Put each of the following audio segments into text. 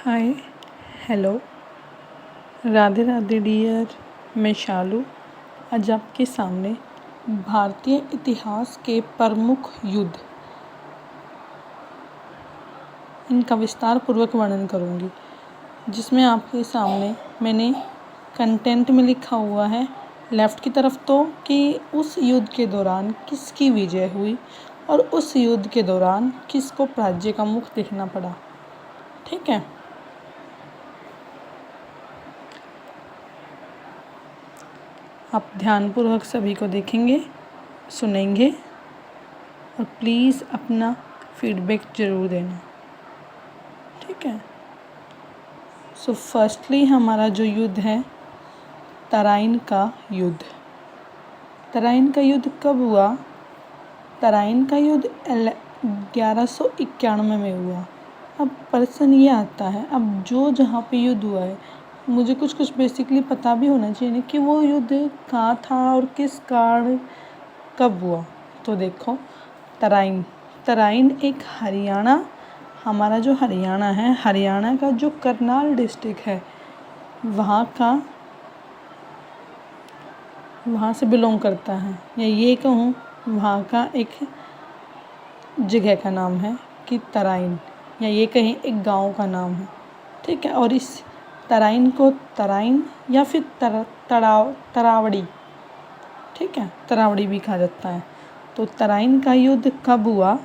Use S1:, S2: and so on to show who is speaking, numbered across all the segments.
S1: हाय, hello, Radhe Radhe dear. मैं शालू आज आपके सामने भारतीय इतिहास के प्रमुख युद्ध इनका विस्तार पूर्वक वर्णन करूंगी, जिसमें आपके सामने मैंने कंटेंट में लिखा हुआ है लेफ़्ट की तरफ तो कि उस युद्ध के दौरान किसकी विजय हुई और उस युद्ध के दौरान किसको राज्य का मुख देखना पड़ा। ठीक है, आप ध्यानपूर्वक सभी को देखेंगे, सुनेंगे और प्लीज़ अपना फीडबैक ज़रूर देना। ठीक है, सो फर्स्टली हमारा जो युद्ध है तराइन का युद्ध। तराइन का युद्ध कब हुआ? तराइन का युद्ध 1191 में हुआ। अब प्रश्न ये आता है, अब जो जहाँ पे युद्ध हुआ है मुझे कुछ बेसिकली पता भी होना चाहिए कि वो युद्ध कहाँ था और किस कारण कब हुआ। तो देखो, तराइन एक हरियाणा, हमारा जो हरियाणा है, हरियाणा का जो करनाल डिस्ट्रिक्ट है वहाँ से बिलोंग करता है, या ये कहूँ वहाँ का एक जगह का नाम है कि तराइन, या ये कहीं एक गांव का नाम है। ठीक है, और इस तराइन को तराइन या फिर तरावड़ी, ठीक है, तरावड़ी भी कहा जाता है। तो तराइन का युद्ध कब हुआ?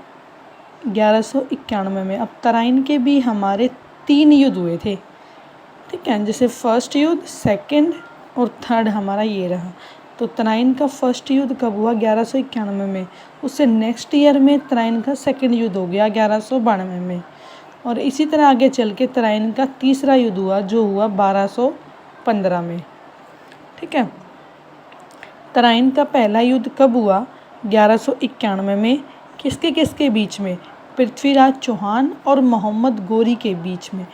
S1: 1191 में। अब तराइन के भी हमारे 3 युद्ध हुए थे। ठीक है, जैसे फर्स्ट युद्ध, सेकंड और थर्ड हमारा ये रहा। तो तराइन का फर्स्ट युद्ध कब हुआ? 1191 में। उससे नेक्स्ट ईयर में तराइन का सेकंड युद्ध हो गया 1192 में, और इसी तरह आगे चल के तराइन का तीसरा युद्ध हुआ जो हुआ 1215 में। ठीक है, तराइन का पहला युद्ध कब हुआ? 1191 में। किसके बीच में? पृथ्वीराज चौहान और मोहम्मद गोरी के बीच में।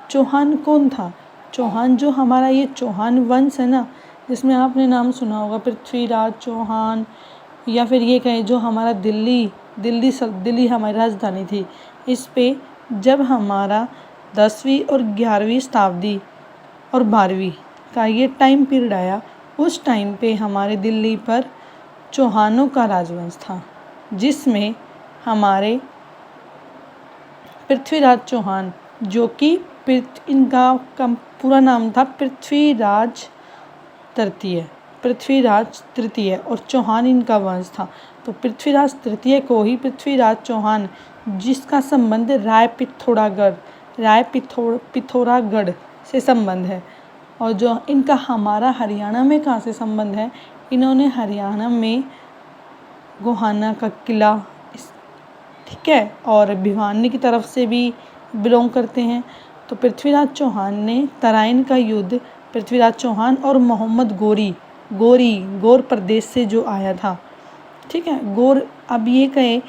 S1: चौहान कौन था? चौहान जो हमारा ये चौहान वंश है ना, जिसमें आपने नाम सुना होगा पृथ्वीराज चौहान, या फिर ये कहें जो हमारा दिल्ली हमारी राजधानी थी। इस पे जब हमारा 10वीं और 11वीं शताब्दी और 12वीं का ये टाइम पीरियड आया, उस टाइम पे हमारे दिल्ली पर चौहानों का राजवंश था, जिसमें हमारे पृथ्वीराज चौहान, जो कि इनका पूरा नाम था पृथ्वीराज तृतीय और चौहान इनका वंश था। तो पृथ्वीराज तृतीय को ही पृथ्वीराज चौहान, जिसका संबंध राय पिथौरागढ़ से संबंध है, और जो इनका हमारा हरियाणा में कहाँ से संबंध है, इन्होंने हरियाणा में गोहाना का किला, ठीक है, और भिवानी की तरफ से भी बिलोंग करते हैं। तो पृथ्वीराज चौहान ने तराइन का युद्ध पृथ्वीराज चौहान और मोहम्मद गौर प्रदेश से जो आया था। ठीक है, गौर, अब ये कहे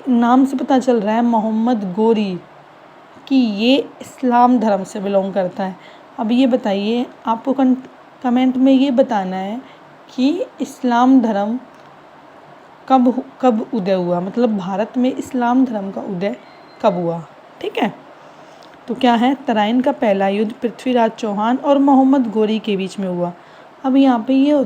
S1: नाम से पता चल रहा है मोहम्मद गौरी कि ये इस्लाम धर्म से बिलोंग करता है। अब ये बताइए, आपको कमेंट में ये बताना है कि इस्लाम धर्म कब उदय हुआ, मतलब भारत में इस्लाम धर्म का उदय कब हुआ। ठीक है, तो क्या है, तराइन का पहला युद्ध पृथ्वीराज चौहान और मोहम्मद गौरी के बीच में हुआ। अब यहाँ पे ये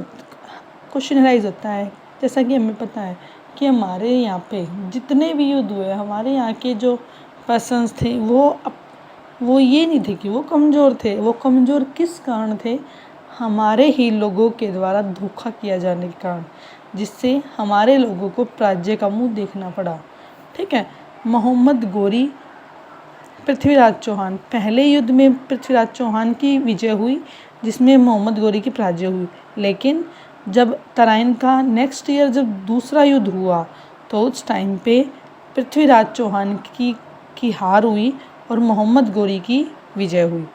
S1: क्वेश्चन राइज होता है, जैसा कि हमें पता है कि हमारे यहाँ पे जितने भी युद्ध हुए, हमारे यहाँ के जो पर्सन्स थे वो ये नहीं थे कि वो कमज़ोर थे। वो कमज़ोर किस कारण थे? हमारे ही लोगों के द्वारा धोखा किया जाने के कारण, जिससे हमारे लोगों को राज्य का मुंह देखना पड़ा। ठीक है, मोहम्मद गौरी, पृथ्वीराज चौहान, पहले युद्ध में पृथ्वीराज चौहान की विजय हुई, जिसमें मोहम्मद गौरी की पराजय हुई। लेकिन जब तराइन का नेक्स्ट ईयर जब दूसरा युद्ध हुआ, तो उस टाइम पे पृथ्वीराज चौहान की हार हुई और मोहम्मद गौरी की विजय हुई।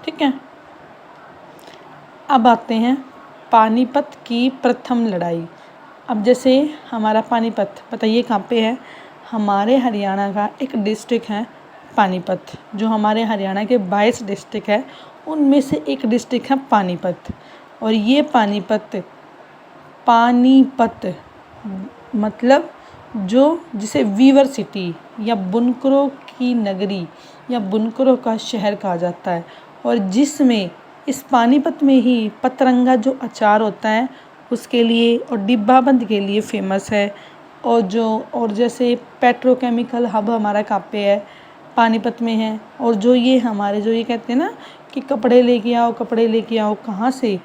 S1: ठीक है, अब आते हैं पानीपत की प्रथम लड़ाई। अब जैसे हमारा पानीपत, बताइए कहाँ पे है? हमारे हरियाणा का एक डिस्ट्रिक्ट है पानीपत। जो हमारे हरियाणा के 22 डिस्ट्रिक्ट है, उनमें से एक डिस्ट्रिक्ट है पानीपत। और ये पानीपत मतलब जो जिसे वीवर सिटी या बुनकरों की नगरी या बुनकरों का शहर कहा जाता है, और जिसमें इस पानीपत में ही पतरंगा जो अचार होता है उसके लिए और डिब्बा बंद के लिए फेमस है। और जैसे पेट्रोकेमिकल हब हमारा कहाँ पे है, पानीपत में है। और जो ये हमारे जो ये कहते हैं ना कि कपड़े लेके आओ, कहाँ से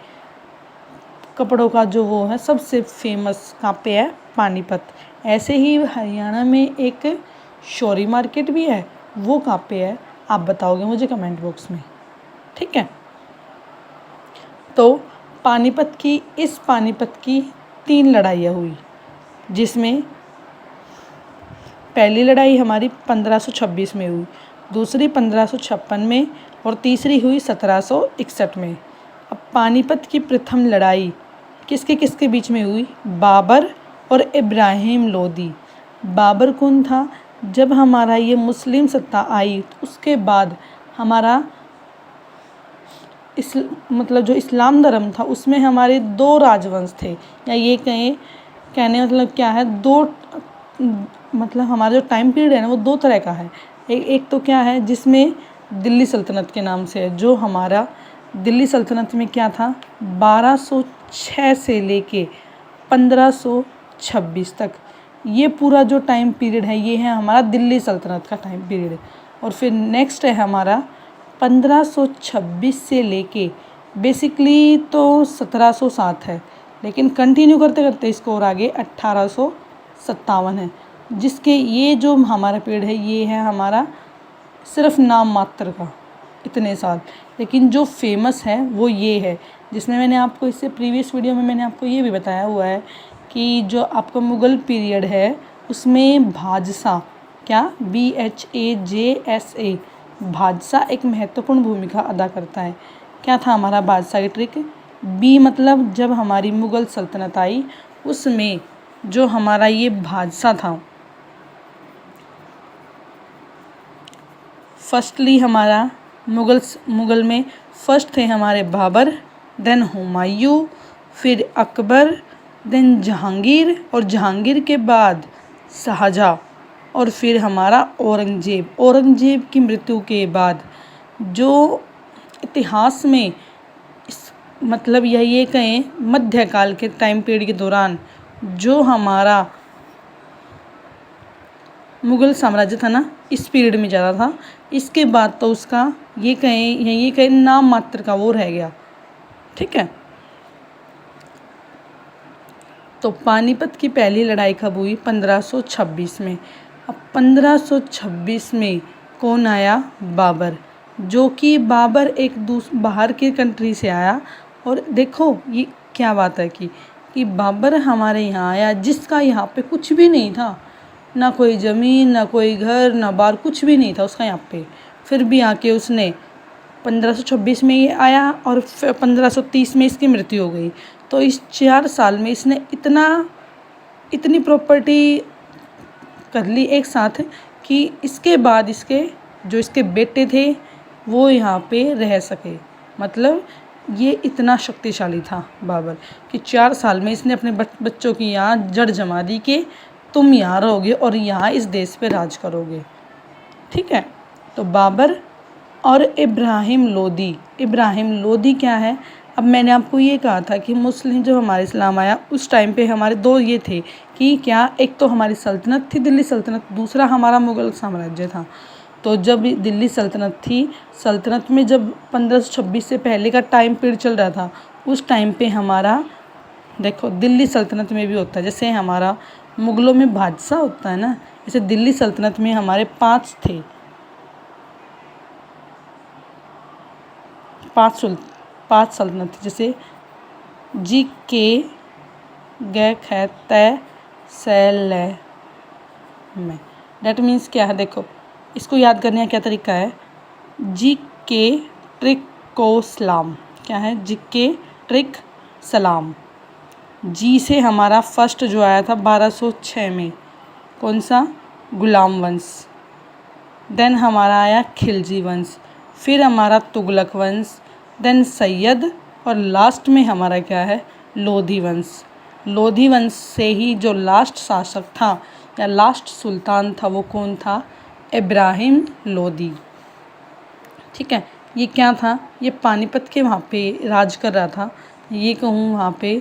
S1: कपड़ों का जो वो है सबसे फेमस कहाँ पे है, पानीपत। ऐसे ही हरियाणा में एक शौरी मार्केट भी है, वो कहाँ पे है आप बताओगे मुझे कमेंट बॉक्स में, ठीक है। तो पानीपत की 3 लड़ाइयाँ हुई, जिसमें पहली लड़ाई हमारी 1526 में हुई, दूसरी 1556 में और तीसरी हुई 1761 में। अब पानीपत की प्रथम लड़ाई किसके किसके बीच में हुई, बाबर और इब्राहिम लोदी। बाबर कौन था, जब हमारा ये मुस्लिम सत्ता आई तो उसके बाद हमारा मतलब जो इस्लाम धर्म था उसमें हमारे 2 राजवंश थे, या ये कहने मतलब क्या है, 2 मतलब हमारा जो टाइम पीरियड है ना वो 2 तरह का है। एक तो क्या है जिसमें दिल्ली सल्तनत के नाम से है, जो हमारा दिल्ली सल्तनत में क्या था 1206 से लेके 1526 तक, ये पूरा जो टाइम पीरियड है ये है हमारा दिल्ली सल्तनत का टाइम पीरियड। और फिर नेक्स्ट है हमारा 1526 से लेके बेसिकली तो 1707 है, लेकिन कंटिन्यू करते करते इसको और आगे 1857 है, जिसके ये जो हमारा पीरियड है ये है हमारा सिर्फ नाम मात्र का इतने साल। लेकिन जो फेमस है वो ये है, जिसमें मैंने आपको इससे प्रीवियस वीडियो में मैंने आपको ये भी बताया हुआ है कि जो आपका मुग़ल पीरियड है उसमें भाजसा, क्या BHAJSA, भादशा एक महत्वपूर्ण भूमिका अदा करता है। क्या था हमारा बादशाह की ट्रिक, बी मतलब जब हमारी मुग़ल सल्तनत आई उसमें जो हमारा ये भादशाह था, फर्स्टली हमारा मुग़ल में फर्स्ट थे हमारे बाबर, देन हुमायूं, फिर अकबर, देन जहांगीर, और जहांगीर के बाद शाहजहाँ, और फिर हमारा औरंगजेब की मृत्यु के बाद जो इतिहास में मतलब ये कहें मध्यकाल के टाइम पीरियड के दौरान जो हमारा मुग़ल साम्राज्य था ना इस पीरियड में ज़्यादा था। इसके बाद तो उसका ये कहें नाम मात्र का वो रह गया, ठीक है। तो पानीपत की पहली लड़ाई कब हुई, 1526 में। अब 1526 में कौन आया, बाबर, जो कि बाबर एक बाहर के कंट्री से आया। और देखो ये क्या बात है कि बाबर हमारे यहाँ आया जिसका यहाँ पे कुछ भी नहीं था, ना कोई ज़मीन, ना कोई घर, ना बार, कुछ भी नहीं था उसका यहाँ पे। फिर भी आके उसने 1526 में ये आया और 1530 में इसकी मृत्यु हो गई। तो इस 4 साल में इसने इतनी प्रॉपर्टी कर ली एक साथ कि इसके बाद इसके बेटे थे वो यहाँ पे रह सके। मतलब ये इतना शक्तिशाली था बाबर कि 4 साल में इसने अपने बच्चों की यहाँ जड़ जमा दी कि तुम यहाँ रहोगे और यहाँ इस देश पे राज करोगे, ठीक है। तो बाबर और इब्राहिम लोदी क्या है, अब मैंने आपको ये कहा था कि मुस्लिम जब हमारे इस्लाम आया उस टाइम पे हमारे 2 ये थे कि क्या, एक तो हमारी सल्तनत थी दिल्ली सल्तनत, दूसरा हमारा मुग़ल साम्राज्य था। तो जब दिल्ली सल्तनत थी, सल्तनत में जब 1526 से पहले का टाइम पीरियड चल रहा था उस टाइम पे हमारा देखो दिल्ली सल्तनत में भी होता है, जैसे हमारा मुग़लों में बादशाह होता है ना, जैसे दिल्ली सल्तनत में हमारे 5 थे, 5 सल्तनत थी, जैसे जी के गे खे तय सैल में। डेट मीन्स क्या है, देखो इसको याद करने का क्या तरीका है, जी के ट्रिक को सलाम, क्या है, जी के ट्रिक सलाम। जी से हमारा फर्स्ट जो आया था 1206 में, कौन सा, गुलाम वंश। देन हमारा आया खिलजी वंश, फिर हमारा तुगलक वंश, देन सैयद, और लास्ट में हमारा क्या है, लोधी वंश। लोधी वंश से ही जो लास्ट शासक था या लास्ट सुल्तान था वो कौन था? इब्राहिम लोदी। ठीक है, ये क्या था? ये पानीपत के वहाँ पे राज कर रहा था, ये कहूँ वहाँ पे।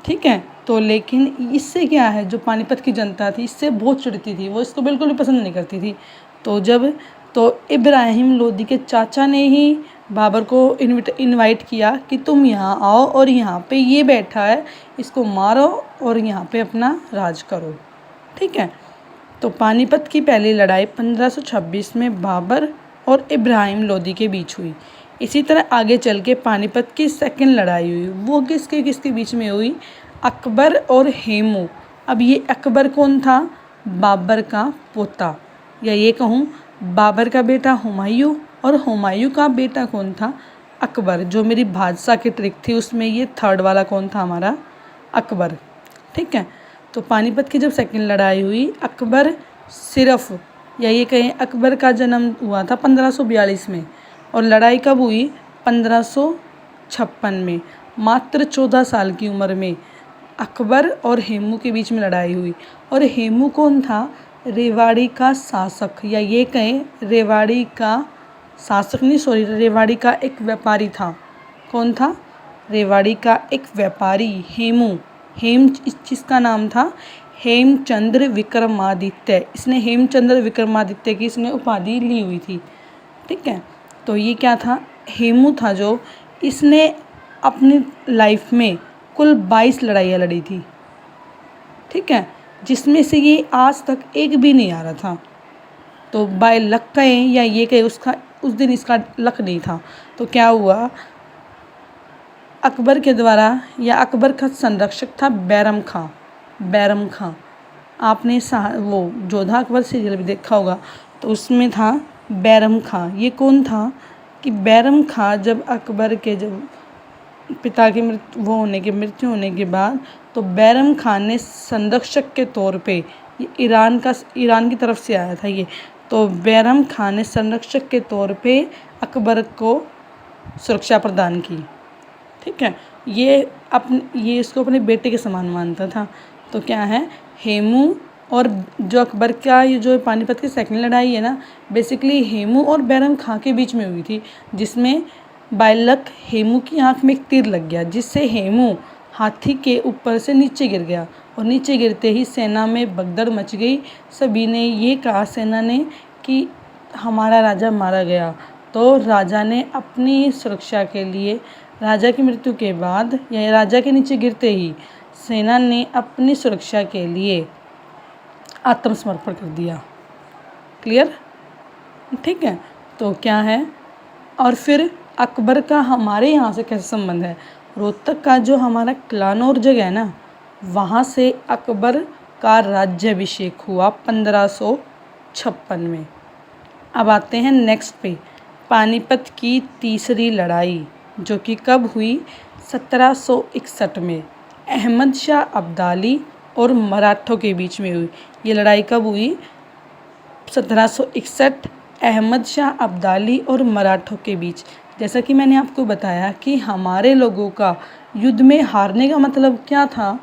S1: ठीक है, तो लेकिन इससे क्या है, जो पानीपत की जनता थी इससे बहुत चिढ़ती थी, वो इसको बिल्कुल भी पसंद नहीं करती थी। तो इब्राहिम लोदी के चाचा ने ही बाबर को इनवाइट किया कि तुम यहाँ आओ और यहाँ पे ये बैठा है, इसको मारो और यहाँ पे अपना राज करो। ठीक है, तो पानीपत की पहली लड़ाई 1526 में बाबर और इब्राहिम लोदी के बीच हुई। इसी तरह आगे चल के पानीपत की सेकंड लड़ाई हुई, वो किसके बीच में हुई? अकबर और हेमू। अब ये अकबर कौन था? बाबर का पोता, या ये कहूँ बाबर का बेटा हुमायूं, और हुमायूं का बेटा कौन था? अकबर। जो मेरी बादशाह की ट्रिक थी उसमें ये थर्ड वाला कौन था? हमारा अकबर। ठीक है, तो पानीपत की जब सेकंड लड़ाई हुई, अकबर सिर्फ, या ये कहें अकबर का जन्म हुआ था 1542 में, और लड़ाई कब हुई? 1556 में। मात्र 14 साल की उम्र में अकबर और हेमू के बीच में लड़ाई हुई। और हेमू कौन था? रेवाड़ी का शासक, या ये कहें रेवाड़ी का शासक नहीं, सॉरी, रेवाड़ी का एक व्यापारी था। कौन था? रेवाड़ी का एक व्यापारी हेमू। इस चीज़ का नाम था हेमचंद्र विक्रमादित्य। इसने हेमचंद्र विक्रमादित्य की इसने उपाधि ली हुई थी। ठीक है, तो ये क्या था? हेमू था जो इसने अपनी लाइफ में कुल 22 लड़ाइयाँ लड़ी थी। ठीक है, जिसमें से ये आज तक एक भी नहीं आ रहा था। तो बाय लक कहें या ये कहें, उसका उस दिन इसका लक नहीं था। तो क्या हुआ? अकबर के द्वारा, या अकबर का संरक्षक था बैरम खां। बैरम खां, आपने वो जोधा अकबर सीरियल भी देखा होगा, तो उसमें था बैरम खां। ये कौन था? कि बैरम खां जब अकबर के जब पिता की मृत्यु होने के बाद, तो बैरम खान ने संरक्षक के तौर पे, ये ईरान की तरफ से आया था ये, तो बैरम खान ने संरक्षक के तौर पे अकबर को सुरक्षा प्रदान की। ठीक है, ये इसको अपने बेटे के समान मानता था। तो क्या है? हेमू और जो अकबर का ये जो पानीपत की सेकंड लड़ाई है ना, बेसिकली हेमू और बैरम खां के बीच में हुई थी, जिसमें बाय लक हेमू की आंख में एक तीर लग गया, जिससे हेमू हाथी के ऊपर से नीचे गिर गया, और नीचे गिरते ही सेना में भगदड़ मच गई। सभी ने ये कहा, सेना ने, कि हमारा राजा मारा गया। तो राजा ने अपनी सुरक्षा के लिए, राजा की मृत्यु के बाद या राजा के नीचे गिरते ही सेना ने अपनी सुरक्षा के लिए आत्मसमर्पण कर दिया। क्लियर? ठीक है, तो क्या है? और फिर अकबर का हमारे यहाँ से कैसे संबंध है? रोहतक का जो हमारा किलानौर जगह है ना, वहाँ से अकबर का राज्याभिषेक हुआ 1556 में। अब आते हैं नेक्स्ट पे, पानीपत की तीसरी लड़ाई, जो कि कब हुई? 1761 में अहमद शाह अब्दाली और मराठों के बीच में हुई। ये लड़ाई कब हुई? 1761, अहमद शाह अब्दाली और मराठों के बीच। जैसा कि मैंने आपको बताया कि हमारे लोगों का युद्ध में हारने का मतलब क्या था?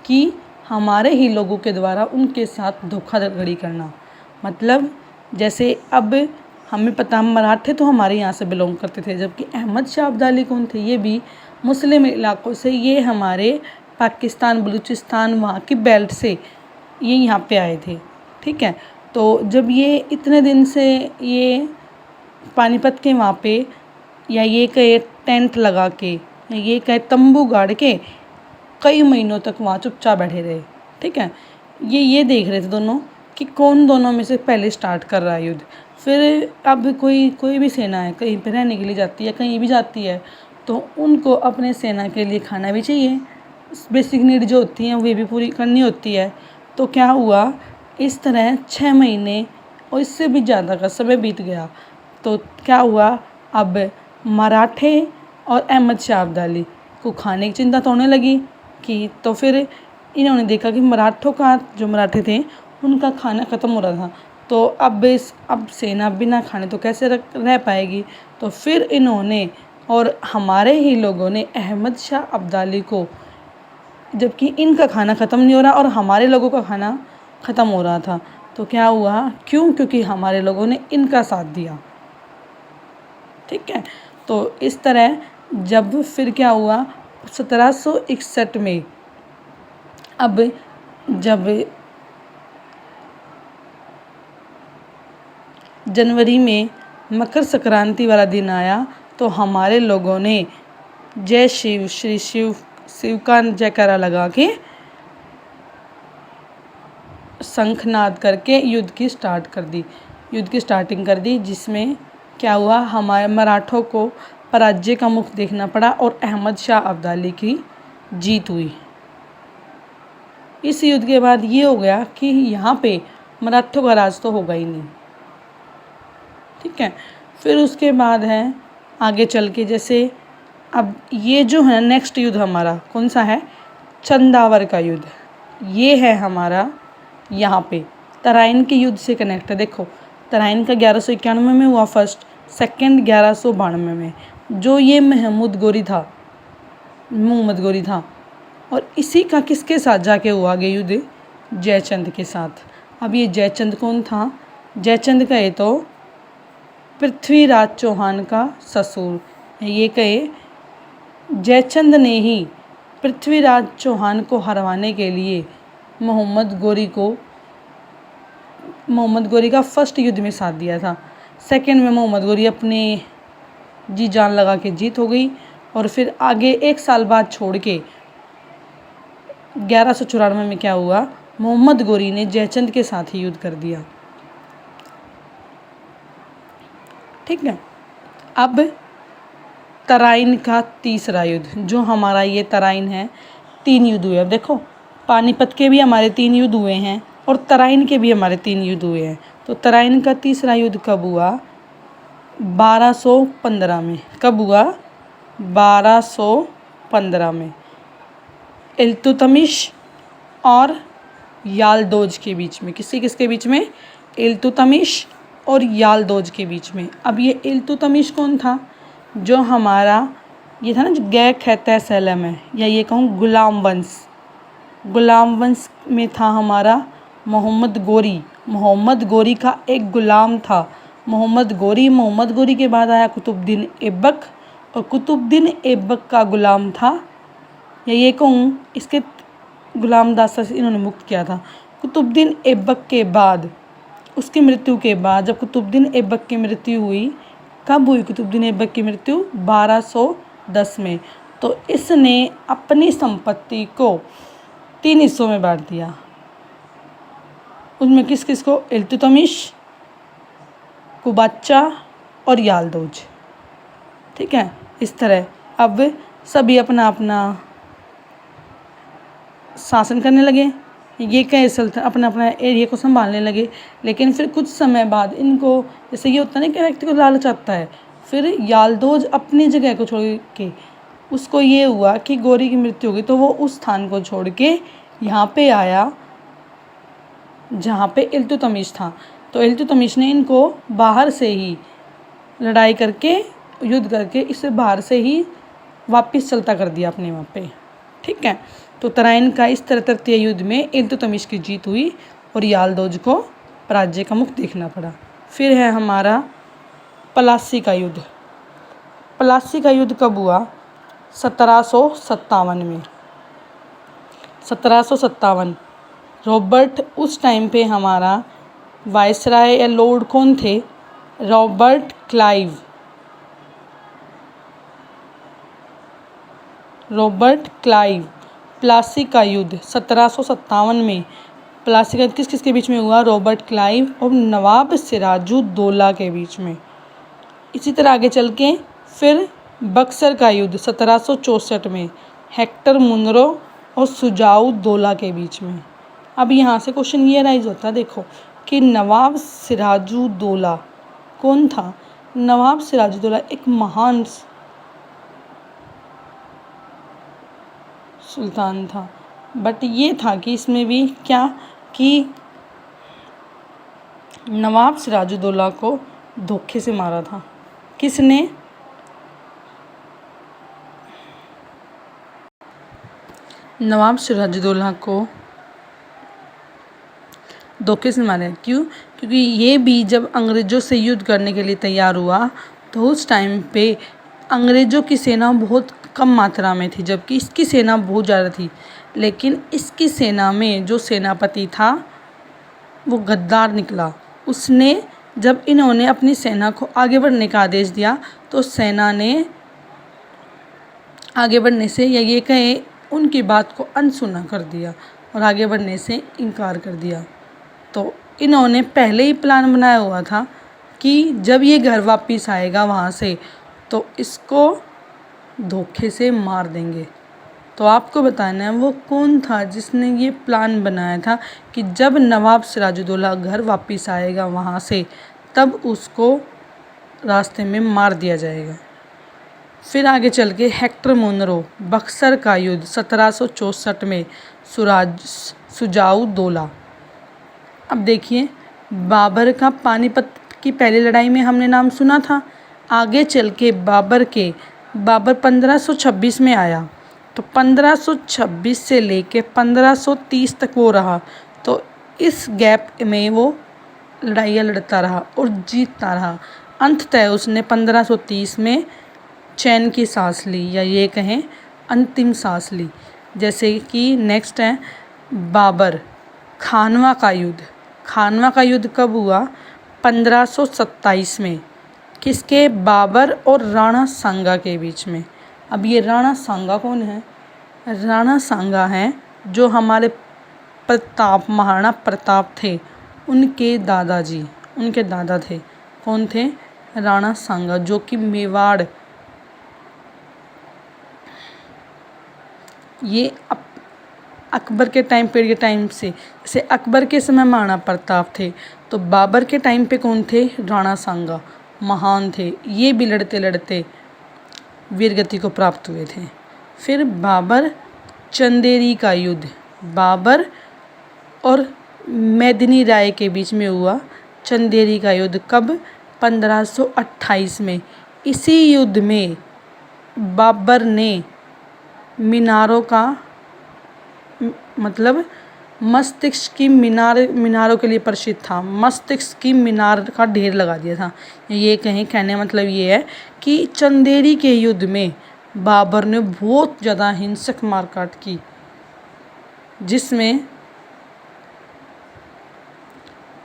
S1: कि हमारे ही लोगों के द्वारा उनके साथ धोखाधड़ी करना। मतलब जैसे अब हमें पता, हम मराठे तो हमारे यहाँ से बिलोंग करते थे, जबकि अहमद शाह अब्दाली कौन थे? ये भी मुस्लिम इलाकों से, ये हमारे पाकिस्तान, बलूचिस्तान, वहाँ की बेल्ट से ये यहाँ पे आए थे। ठीक है, तो जब ये इतने दिन से ये पानीपत के वहाँ पे, या ये कहे टेंट लगा के, या ये कहे तंबू गाड़ के कई महीनों तक वहाँ चुपचाप बैठे रहे। ठीक है, ये देख रहे थे दोनों कि कौन दोनों में से पहले स्टार्ट कर रहा है युद्ध। फिर अब कोई भी सेना है, कहीं पर रहने के लिए जाती है, कहीं भी जाती है, तो उनको अपने सेना के लिए खाना भी चाहिए, बेसिक नीड जो होती हैं वे भी पूरी करनी होती है। तो क्या हुआ? इस तरह 6 महीने और इससे भी ज़्यादा का समय बीत गया। तो क्या हुआ? अब मराठे और अहमद शाह अब्दाली को खाने की चिंता तो होने लगी, कि तो फिर इन्होंने देखा कि जो मराठे थे उनका खाना ख़त्म हो रहा था, तो अब सेना बिना खाने तो कैसे रह पाएगी। तो फिर इन्होंने और हमारे ही लोगों ने अहमद शाह अब्दाली को, जबकि इनका खाना ख़त्म नहीं हो रहा और हमारे लोगों का खाना ख़त्म हो रहा था। तो क्या हुआ, क्यों, क्योंकि हमारे लोगों ने इनका साथ दिया। ठीक है, तो इस तरह जब फिर क्या हुआ 1761 में, अब जब जनवरी में मकर संक्रांति वाला दिन आया तो हमारे लोगों ने जय शिव, श्री शिव, शिव का जयकारा लगा के शंखनाद करके युद्ध की स्टार्टिंग कर दी, जिसमें क्या हुआ, हमारे मराठों को पराजय का मुख देखना पड़ा और अहमद शाह अब्दाली की जीत हुई। इस युद्ध के बाद ये हो गया कि यहाँ पे मराठों का राज तो होगा ही नहीं। ठीक है, फिर उसके बाद है आगे चल के, जैसे अब ये जो है नेक्स्ट युद्ध हमारा कौन सा है, चंदावर का युद्ध। ये है हमारा यहाँ पे तराइन के युद्ध से कनेक्ट है। देखो, तराइन का 1191 में हुआ फर्स्ट, सेकंड 1192 में, जो ये मोहम्मद गोरी था। और इसी का किसके साथ जाके हुआ आगे युद्ध, जयचंद के साथ। अब ये जयचंद कौन था, जयचंद कहे तो पृथ्वीराज चौहान का ससुर, ये कहे जयचंद ने ही पृथ्वीराज चौहान को हरवाने के लिए मोहम्मद गोरी का फर्स्ट युद्ध में साथ दिया था। सेकंड में मोहम्मद गोरी अपने जी जान लगा के जीत हो गई, और फिर आगे 1 साल बाद छोड़ के 1194 में क्या हुआ, मोहम्मद गोरी ने जयचंद के साथ ही युद्ध कर दिया। ठीक है, अब तराइन का तीसरा युद्ध, जो हमारा ये तराइन है, 3 युद्ध हुए। अब देखो, पानीपत के भी हमारे 3 युद्ध हुए हैं और तराइन के भी हमारे 3 युद्ध हुए हैं। तो तराइन का तीसरा युद्ध कब हुआ, 1215 में। कब हुआ, 1215 में, इल्तुतमिश और यालदोज के बीच में। किसके बीच में, इल्तुतमिश और यालदोज के बीच में। अब ये इल्तुतमिश कौन था, जो हमारा ये था ना, जो गै खैता सैलम है, या ये कहूँ गुलाम वंश में था हमारा मोहम्मद गोरी का एक गुलाम था मोहम्मद गोरी के बाद आया कुतुबुद्दीन ऐबक, और कुतुबुद्दीन ऐबक का गुलाम था, या ये कहूँ इसके गुलाम दास्ता से इन्होंने मुक्त किया था। कुतुबुद्दीन ऐबक के बाद, उसकी मृत्यु के बाद, जब कुतुबुद्दीन ऐबक की मृत्यु हुई, कब हुई कुतुबुद्दीन ऐबक की मृत्यु, 1210 में। तो इसने अपनी संपत्ति को 3 हिस्सों में बांट दिया। उसमें किस किस को, इल्तुतमिश, कुबाचा और यालदोज। ठीक है, इस तरह अब सभी अपना अपना शासन करने लगे। ये कई सल्तनत अपना अपना एरिया को संभालने लगे। लेकिन फिर कुछ समय बाद इनको, जैसे ये होता है ना कि व्यक्ति को लालच आता है, फिर यालदोज अपनी जगह को छोड़ के, उसको ये हुआ कि गोरी की मृत्यु हो गई, तो वो उस स्थान को छोड़ के यहाँ पे आया जहाँ पे इल्तुतमिश था। तो इल्तुतमिश ने इनको बाहर से ही लड़ाई करके, युद्ध करके, इसे बाहर से ही वापस चलता कर दिया अपने वहाँ पे। ठीक है, तो तराइन का इस तरह तृतीय युद्ध में इल्तुतमिश की जीत हुई और यालदोज को पराजय का मुख देखना पड़ा। फिर है हमारा प्लासी का युद्ध। प्लासी का युद्ध कब हुआ, 1757 में। 1757, रॉबर्ट, उस टाइम पे हमारा वायसराय या लॉर्ड कौन थे, रॉबर्ट क्लाइव। प्लासी का युद्ध 1757 में, प्लासी का किस किस के बीच में हुआ, रॉबर्ट क्लाइव और नवाब सिराजुद्दौला के बीच में। इसी तरह आगे चल के फिर बक्सर का युद्ध 1764 में, हेक्टर मुनरो और शुजाउद्दौला के बीच में। अब यहाँ से क्वेश्चन ये राइज होता है, देखो कि नवाब सिराजुद्दौला कौन था। नवाब सिराजुद्दौला एक महान सुल्तान था, बट ये था कि इसमें भी क्या कि नवाब सिराजुद्दौला को धोखे से मारा था। किसने, नवाब सिराजुद्दौला को धोखे से मारे। क्यों? क्योंकि ये भी जब अंग्रेज़ों से युद्ध करने के लिए तैयार हुआ तो उस टाइम पे अंग्रेज़ों की सेना बहुत कम मात्रा में थी, जबकि इसकी सेना बहुत ज़्यादा थी। लेकिन इसकी सेना में जो सेनापति था वो गद्दार निकला। उसने जब इन्होंने अपनी सेना को आगे बढ़ने का आदेश दिया तो सेना ने आगे बढ़ने से या ये कहें उनकी बात को अनसुना कर दिया और आगे बढ़ने से इनकार कर दिया। तो इन्होंने पहले ही प्लान बनाया हुआ था कि जब ये घर वापस आएगा वहाँ से तो इसको धोखे से मार देंगे। तो आपको बताना है वो कौन था जिसने ये प्लान बनाया था कि जब नवाब सिराजुद्दौला घर वापस आएगा वहाँ से तब उसको रास्ते में मार दिया जाएगा। फिर आगे चल के हेक्टर मुनरो, बक्सर का युद्ध 1764 में, सुजाउद्दौला। अब देखिए बाबर का पानीपत की पहली लड़ाई में हमने नाम सुना था। आगे चल के बाबर 1526 में आया तो 1526 से लेके 1530 तक वो रहा। तो इस गैप में वो लड़ाइयाँ लड़ता रहा और जीतता रहा। अंततः उसने 1530 में चैन की सांस ली या ये कहें अंतिम सांस ली। जैसे कि नेक्स्ट है बाबर, खानवा का युद्ध। खानवा का युद्ध कब हुआ? 1527 में। किसके? बाबर और राणा सांगा के बीच में। अब ये राणा सांगा कौन है? राणा सांगा हैं जो हमारे महाराणा प्रताप थे उनके दादाजी, उनके दादा थे। कौन थे? राणा सांगा, जो कि मेवाड़, ये अकबर के टाइम से, जैसे अकबर के समय महाराणा प्रताप थे तो बाबर के टाइम पे कौन थे? राणा सांगा महान थे। ये भी लड़ते लड़ते वीरगति को प्राप्त हुए थे। फिर बाबर चंदेरी का युद्ध, बाबर और मेदिनी राय के बीच में हुआ चंदेरी का युद्ध। कब? 1528 में। इसी युद्ध में बाबर ने मीनारों का मतलब मस्तिष्क की मीनारों के लिए प्रसिद्ध था, मस्तिष्क की मीनार का ढेर लगा दिया था। ये कहीं कहने मतलब ये है कि चंदेरी के युद्ध में बाबर ने बहुत ज़्यादा हिंसक मारकाट की, जिसमें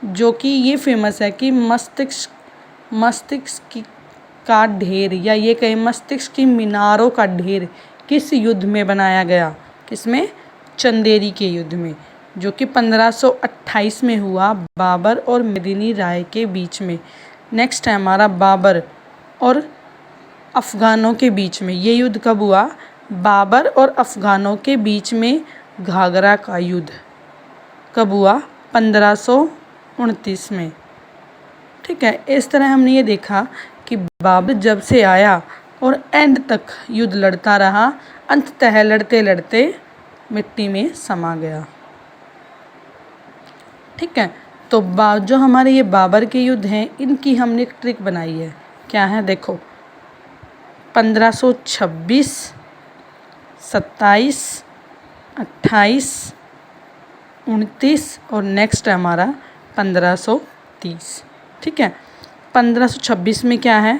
S1: जो कि ये फेमस है कि मस्तिष्क का ढेर या ये कहें मस्तिष्क की मीनारों का ढेर किस युद्ध में बनाया गया? किसमें? चंदेरी के युद्ध में, जो कि 1528 में हुआ बाबर और मेदिनी राय के बीच में। नेक्स्ट है हमारा बाबर और अफ़गानों के बीच में। ये युद्ध कब हुआ? बाबर और अफ़गानों के बीच में घाघरा का युद्ध कब हुआ? 1529 में। ठीक है, इस तरह हमने ये देखा कि बाबर जब से आया और एंड तक युद्ध लड़ता रहा, अंततः लड़ते लड़ते मिट्टी में समा गया। ठीक है, तो जो हमारे ये बाबर के युद्ध हैं इनकी हमने एक ट्रिक बनाई है। क्या है? देखो 1526, 27, 28, 29 और नेक्स्ट है हमारा 1530। ठीक है, 1526 में क्या है?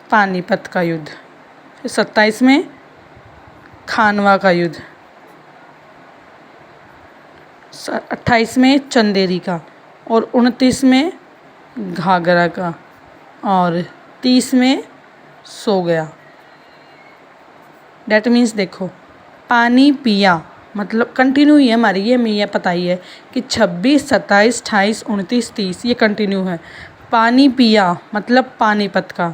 S1: पानीपत का युद्ध। फिर 27 में खानवा का युद्ध, 28 में चंदेरी का और 29 में घाघरा का और 30 में सो गया। डैट मीन्स देखो पानी पिया मतलब कंटिन्यू ही है हमारी, ये हमें यह पता ही है कि 26, 27, 28, 29, 30 ये कंटिन्यू है। पानी पिया मतलब पानीपत का।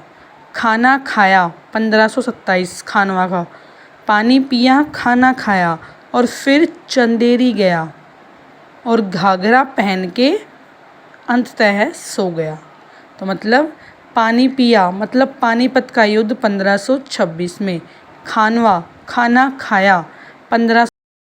S1: खाना खाया 1527 खानवा का। पानी पिया, खाना खाया और फिर चंदेरी गया और घाघरा पहन के अंततः सो गया। तो मतलब पानी पिया मतलब पानीपत का युद्ध 1526 में, खानवा खाना खाया